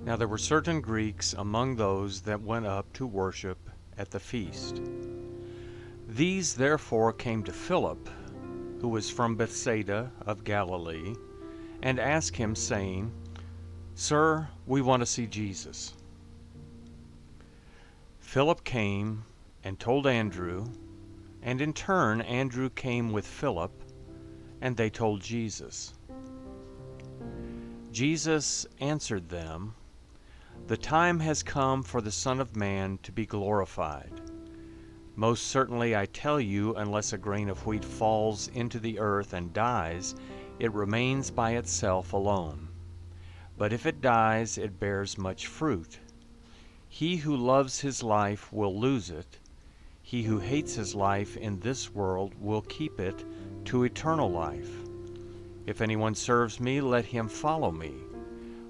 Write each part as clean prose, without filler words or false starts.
Now there were certain Greeks among those that went up to worship at the feast. These therefore came to Philip, who was from Bethsaida of Galilee, and asked him, saying, Sir, we want to see Jesus. Philip came and told Andrew, and in turn Andrew came with Philip, and they told Jesus. Jesus answered them, The time has come for the Son of Man to be glorified. Most certainly I tell you, unless a grain of wheat falls into the earth and dies, it remains by itself alone. But if it dies, it bears much fruit. He who loves his life will lose it. He who hates his life in this world will keep it to eternal life. If anyone serves me, let him follow me.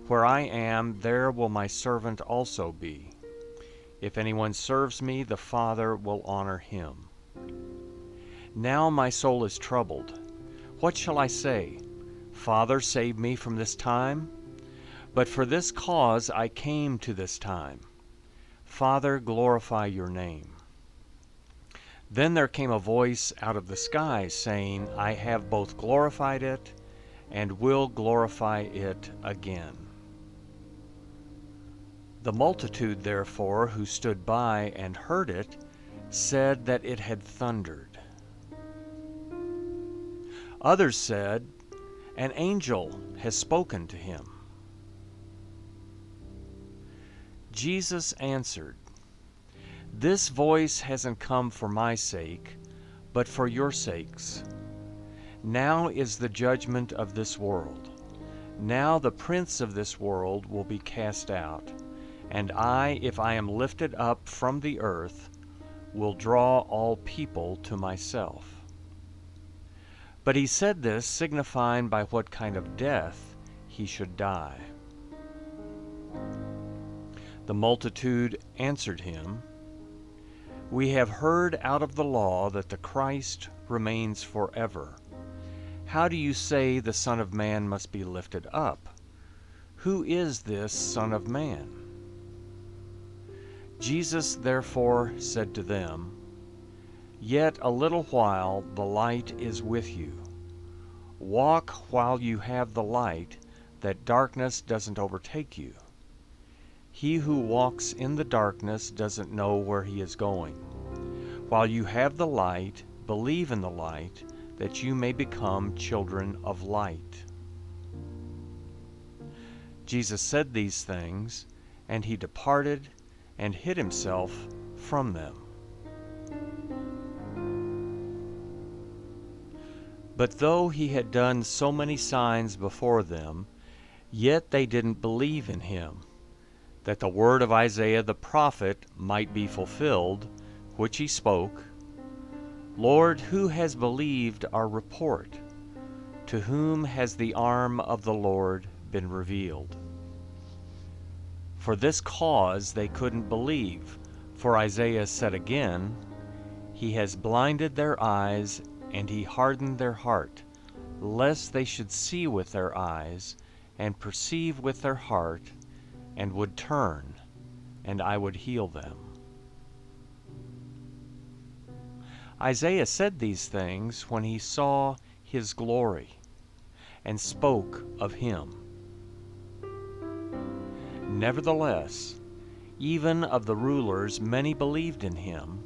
Where I am, there will my servant also be. If anyone serves me, the Father will honor him. Now my soul is troubled. What shall I say? Father, save me from this time? But for this cause I came to this time. Father, glorify your name. Then there came a voice out of the sky, saying, I have both glorified it, and will glorify it again. The multitude, therefore, who stood by and heard it, said that it had thundered. Others said, An angel has spoken to him. Jesus answered, This voice hasn't come for my sake, but for your sakes. Now is the judgment of this world. Now the prince of this world will be cast out. And I, if I am lifted up from the earth, will draw all people to myself. But he said this, signifying by what kind of death he should die. The multitude answered him, We have heard out of the law that the Christ remains forever. How do you say the Son of Man must be lifted up? Who is this Son of Man? Jesus therefore said to them, Yet a little while the light is with you. Walk while you have the light, that darkness doesn't overtake you. He who walks in the darkness doesn't know where he is going. While you have the light, believe in the light, that you may become children of light. Jesus said these things, and he departed and hid himself from them. But though he had done so many signs before them, yet they didn't believe in him, that the word of Isaiah the prophet might be fulfilled, which he spoke, Lord, who has believed our report? To whom has the arm of the Lord been revealed? For this cause they couldn't believe, for Isaiah said again, He has blinded their eyes, and he hardened their heart, lest they should see with their eyes, and perceive with their heart, and would turn, and I would heal them. Isaiah said these things when he saw his glory, and spoke of him. Nevertheless, even of the rulers many believed in him,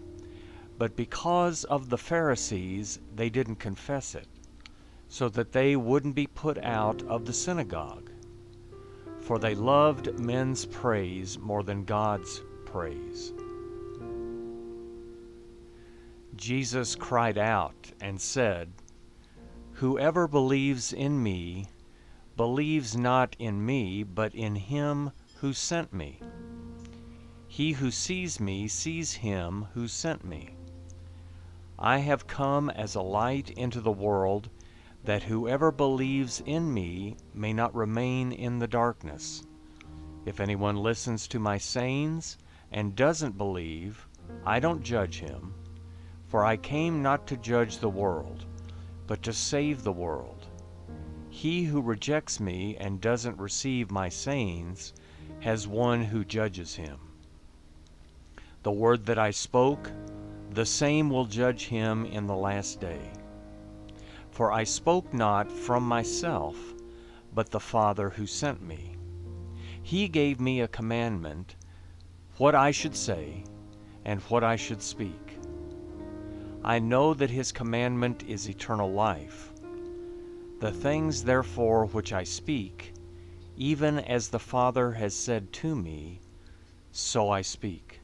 but because of the Pharisees they didn't confess it, so that they wouldn't be put out of the synagogue. For they loved men's praise more than God's praise. Jesus cried out and said, Whoever believes in me, believes not in me, but in him who sent me. He who sees me sees him who sent me. I have come as a light into the world, that whoever believes in me may not remain in the darkness. If anyone listens to my sayings and doesn't believe, I don't judge him, for I came not to judge the world, but to save the world. He who rejects me and doesn't receive my sayings has one who judges him. The word that I spoke, the same will judge him in the last day. For I spoke not from myself, but the Father who sent me. He gave me a commandment, what I should say, and what I should speak. I know that his commandment is eternal life. The things therefore which I speak, even as the Father has said to me, so I speak.